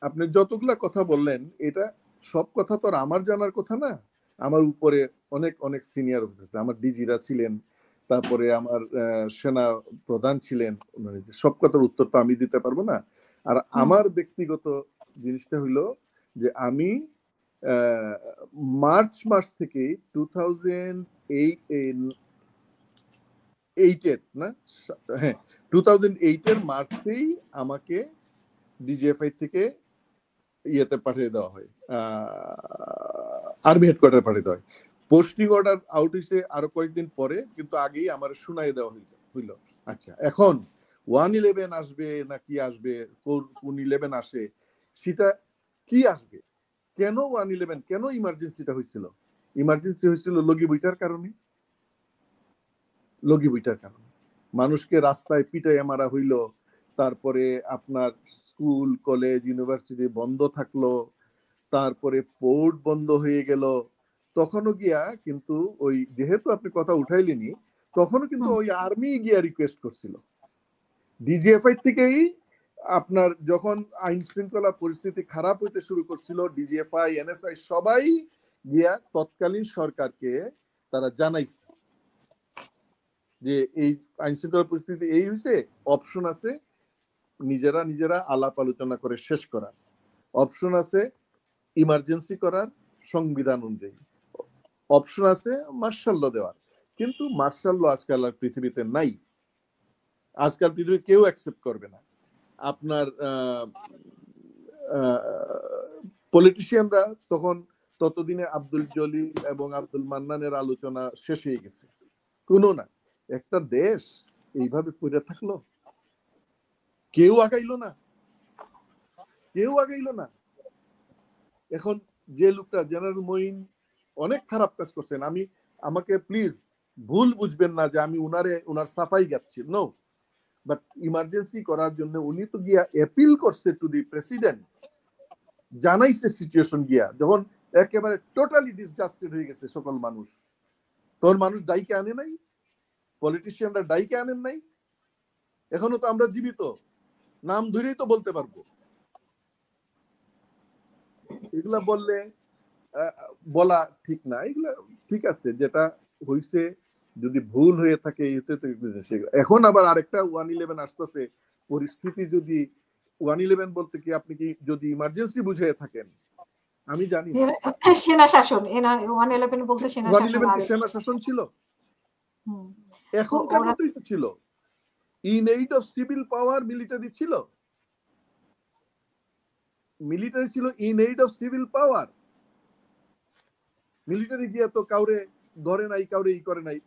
আপনি যতগুলা কথা বললেন এটা সব কথা তো আর আমার জানার কথা না। আমার উপরে অনেক অনেক সিনিয়র অফিসার, আমার ডিজিরা ছিলেন, তারপরে আমার সেনা প্রধান ছিলেন, সব কথার উত্তর তো আমি দিতে পারবো না। আর আমার ব্যক্তিগত জিনিসটা হইলো যে আমি মার্চ মাস থেকে 2008 না, হ্যাঁ 2008 মার্চেই আমাকে ডিজিএফআই থেকে ইয়েতে পাঠিয়ে দেওয়া হয়, আর্মি হেডকোয়ার্টার পাঠিয়ে দেওয়া হয়। পোস্টিং অর্ডার আউট হয়েছে আরো কয়েকদিন পরে, কিন্তু আগেই আমার শুনাই দেওয়া হইল। আচ্ছা, এখন 111 আসবে না কি আসবে, কোন 11 আসে, সেটা কি আসবে, কেন 111, কেন ইমার্জেন্সিটা হয়েছিল? ইমার্জেন্সি হয়েছিল লগি বইটার কারণে। মানুষকে রাস্তায় পিটাইয়া মারা হইল, তারপরে আপনার স্কুল কলেজ ইউনিভার্সিটি বন্ধ থাকলো, তারপরে পোর্ট বন্ধ হয়ে গেল। তখনও গিয়া কিন্তু ওই, যেহেতু আপনি কথা উঠাইলেনি, তখনও কিন্তু ওই আর্মি গিয়া রিকোয়েস্ট করছিল ডিজিএফআই থেকেই। আপনার যখন আইন শৃঙ্খলা পরিস্থিতি খারাপ হইতে শুরু করছিল, ডিজিএফআই এনএসআই সবাই গিয়া তৎকালীন সরকারকে তারা জানাইছে যে এই আইন শৃঙ্খলা পরিস্থিতি এই হয়েছে, অপশন আছে নিজেরা আলাপ আলোচনা করে শেষ করার, অপশন আছে ইমার্জেন্সি করার সংবিধান অনুযায়ী, অপশন আছে মার্শাল ল দেওয়ার। কিন্তু মার্শাল ল আজকাল আর পৃথিবীতে নাই, আজকাল পৃথিবী কেউ অ্যাকসেপ্ট করবে না। আপনার পলিটিশিয়ানরা তখন, ততদিনে আব্দুল জলিল এবং আব্দুল মান্নানের আলোচনা শেষ হয়ে গেছে। কোনো না, একটা দেশ এইভাবে পড়ে থাকলো, কেউ আগাইলো না। এখন যে লোকটা জেনারেল মঈন অনেক খারাপ কাজ করছেন, আমাকে প্লিজ ভুল বুঝবেন না যে আমি উনার সাফাই গাচ্ছি, নো। বাট ইমার্জেন্সি করার জন্য উনি তো গিয়া অ্যাপিল করছে টু দি প্রেসিডেন্ট, জানাইছে সিচুয়েশন গিয়া, যখন একেবারে টোটালি ডিসগাস্টেড হয়ে গেছে সকল মানুষ, তখন মানুষ ডাইকে আনে নাই, পলিটিশিয়ানরা ডাইকে আনেন নাই। এখনো তো আমরা জীবিত, নাম ধরেই তো বলতে পারবো। এগুলা বলা ঠিক না, এগুলা ঠিক আছে, যেটা হইছে যদি ভুল হয়ে থাকে। এখন আবার আরেকটা 111 আসতেছে, পরিস্থিতি যদি 111 বলতে কি, আপনি কি যদি ইমার্জেন্সি বুঝে থাকেন, আমি জানি সেনা শাসন, 111 বলতে সেনা শাসন, 111 কি সেনা শাসন ছিল? এখনকার মতোই তো ছিল। In aid of civil power military ছিল, in aid of civil power. Military গিয়া তো কাউরে ধরে নাই, কাউরে ই করে নাই।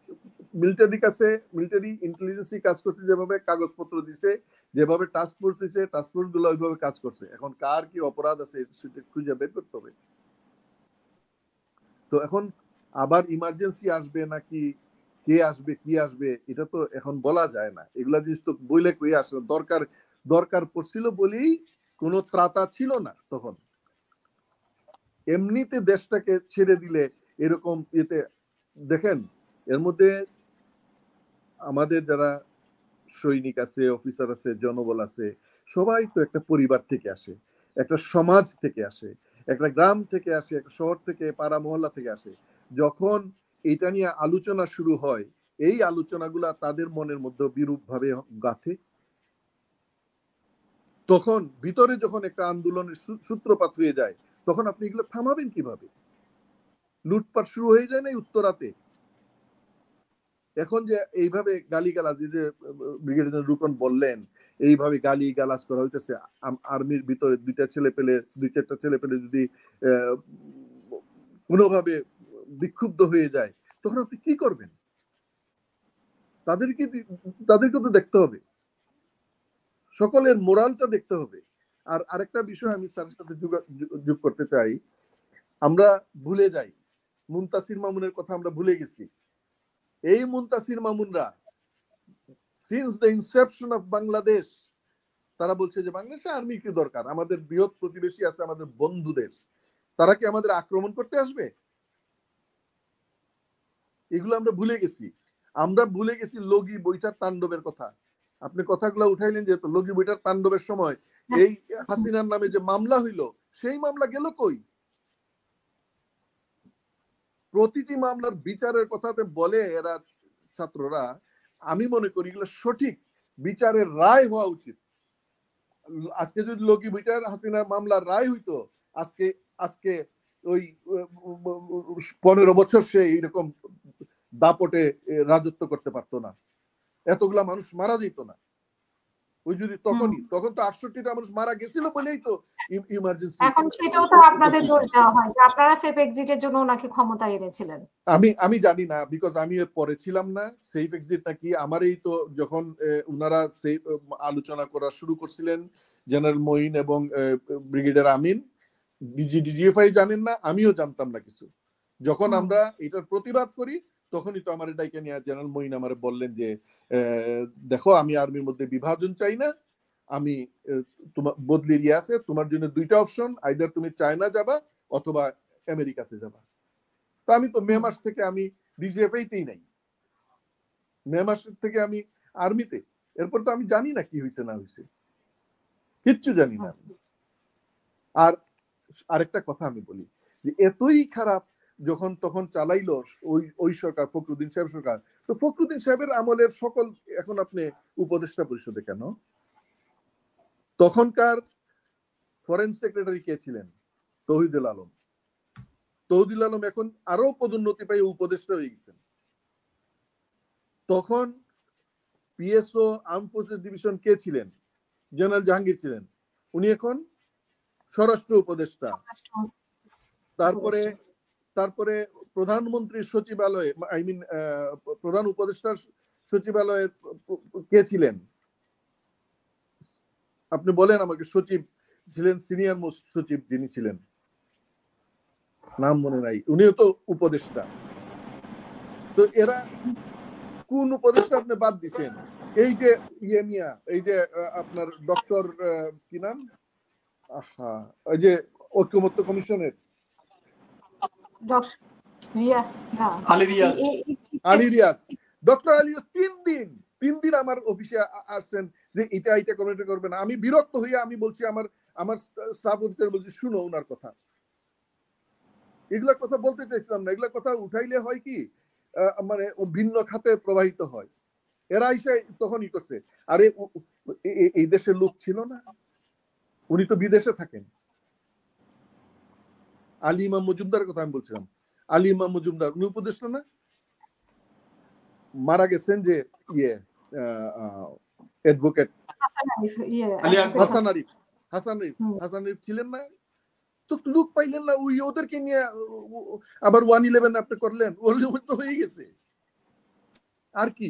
মিলিটারি ইন্টেলিজেন্সি কাজ করছে, যেভাবে কাগজপত্র দিছে, যেভাবে টাস্ক ফোর্স দিছে, টাস্ক ফোর্স গুলো ওইভাবে কাজ করছে। এখন কার কি অপরাধ আছে সেটা খুঁজে বের করতে হবে। তো এখন আবার ইমার্জেন্সি আসবে নাকি, কে আসবে কি আসবে, এটা তো এখন বলা যায় না। এগুলা জিনিস তো বইলে কই আসলে দরকার পড়ছিল বলেই কোনো ত্রাতা ছিল না তখন। এমনিতে দেশটাকে ছেড়ে দিলে এরকম এতে, দেখেন এর মধ্যে আমাদের যারা সৈনিক আছে, অফিসার আছে, জনবল আছে, সবাই তো একটা পরিবার থেকে আসে, একটা সমাজ থেকে আসে, একটা গ্রাম থেকে আসে, একটা শহর থেকে, পাড়া মহল্লা থেকে আসে। যখন এটা নিয়ে আলোচনা শুরু হয়, এই আলোচনাগুলা তাদের মনের মধ্যে বিরূপ ভাবে গাঁথে। তখন ভিতরে যখন একটা আন্দোলনের সূত্রপাত হয়ে যায়, তখন আপনি এগুলো থামাবেন কিভাবে? লুটপাট শুরু হয়ে যায় না উত্তরাতে। এখন যে এইভাবে গালিগালাজ, যে ব্রিগেডিয়ার রুকন বললেন, এইভাবে গালি গালাজ করা হইতেছে, আর্মির ভিতরে দুই চারটা ছেলে পেলে যদি কোনোভাবে বিক্ষুব্ধ হয়ে যায়, তখন আপনি কি করবেন? তাদেরকে তো দেখতে হবে, সকলের মোরালটা দেখতে হবে। আর আরেকটা বিষয় আমি স্যারের সাথে যোগ করতে চাই, আমরা ভুলে যাই, মুনতাসির মামুনের কথা আমরা ভুলে গেছি। এই মুনতাসির মামুনরা since the inception of Bangladesh, তারা বলছে যে বাংলাদেশে আর্মি কি দরকার, আমাদের বৃহৎ প্রতিবেশী আছে, আমাদের বন্ধু দেশ, তারা কি আমাদের আক্রমণ করতে আসবে? এগুলো আমরা ভুলে গেছি লগি বইটার তাণ্ডবের কথা। আপনি কথাগুলো উঠাইলেন, যেহেতু লগি বইটার তাণ্ডবের সময় এই হাসিনার নামে যে মামলা হইলো সেই মামলা গেল কই? প্রতিটি মামলার বিচারের কথাতে বলে এরা ছাত্ররা, আমি মনে করি এগুলো সঠিক বিচারের রায় হওয়া উচিত। আজকে যদি লোকি বিচার হাসিনার মামলার রায় হইতো, আজকে আজকে ওই 15 বছর সে এইরকম দাপটে রাজত্ব করতে পারতো না, এতগুলা মানুষ মারা যেত না। ওই যদি তখন তো 68টা মানুষ মারা গেছিল বলেই তো ইমার্জেন্সি। এখন সেটাও তো আপনাদের দোষ দেওয়া হয় যে আপনারা সেফ এক্সিটের জন্য ওনাকে ক্ষমতায় এনেছিলেন। আমি জানি না, বিকজ আমি এর পরে ছিলাম না। সেফ এক্সিট নাকি আমারই তো যখন উনারা সেই আলোচনা করা শুরু করছিলেন, জেনারেল মঈন এবং ব্রিগেডিয়ার আমিন, ডিজিএফআই জানেন না, আমিও জানতাম না কিছু। যখন আমরা এটার প্রতিবাদ করি তখনই তো আমার ডাইকে নিয়ে জেনারেল মঈন আমার বললেন যে দেখো আমি আর্মির মধ্যে বিভাজন চাই না, আমি তোমার বদলির ইয়ে আছে, তোমার জন্য দুইটা অপশন, আইদার তুমি চায়না যাবা অথবা আমেরিকাতে যাবা। তো আমি তো মে মাস থেকে আমি ডিজিএফআইতেই নাই, মে মাস থেকে আমি আর্মিতে। এরপর তো আমি জানি না কি হয়েছে না হয়েছে, কিচ্ছু জানি না। আর আরেকটা কথা আমি বলি যে এতই খারাপ যখন তখন চালাইলো ওই সরকার, ফখরুদ্দিন সাহেব সরকার, তো ফখরুদ্দিন সাহেবের আমলের সকল এখন আপনি উপদেষ্টা পরিষদে কেন? তখনকার ফরেন সেক্রেটারি কে ছিলেন? তৌহিদুল আলম। তৌহিদুল আলম এখন আরো পদোন্নতি পাই উপদেষ্টা হয়ে গেছেন। তখন পিএসও আর্ম ফোর্সেস ডিভিশন কে ছিলেন? জেনারেল জাহাঙ্গীর ছিলেন, উনি এখন স্বরাষ্ট্র উপদেষ্টা। তারপরে প্রধানমন্ত্রীর সচিবালয়ে, আই মিন প্রধান উপদেষ্টার সচিবালয়ের কে ছিলেন? আপনি বলেন আমাকে, সচিব ছিলেন, সিনিয়র মোস্ট সচিব যিনি ছিলেন, নাম মনে নাই, উনিও তো উপদেষ্টা। তো এরা কোন উপদেষ্টা আপনি বাদ দিচ্ছেন? এই যে মিয়া, এই যে আপনার ডক্টর কি নাম, ওই যে ঐক্যমত্য কমিশনের আলী রিয়াজ, ডক্টর আলী 3 দিন আমার অফিসে আসছেন যে এটা কমিটি করবে না। আমি বিরক্ত হইয়া আমি বলছি আমার স্টাফ অফিসার বলছি, শুনো ওনার কথা, এগুলা কথা বলতে চাইছিলাম না, এগুলা কথা উঠাইলে হয় কি মানে ভিন্ন খাতে প্রবাহিত হয়। এরা এসে তখনই করছে। আরে এই দেশের লোক ছিল না, উনি তো বিদেশে থাকেন। আলী ইমাম মজুমদার কথা আমি বলছিলাম, আলী ইমাম মজুমদার উনি উপদেষ্টা না? মারা গেছেন যে অ্যাডভোকেট হাসান আরিফ ছিলেন না? তো লোক পাইলেন না, ওদেরকে নিয়ে আবার 111 আপনি করলেন, ওর তো হয়ে গেছে। আর কি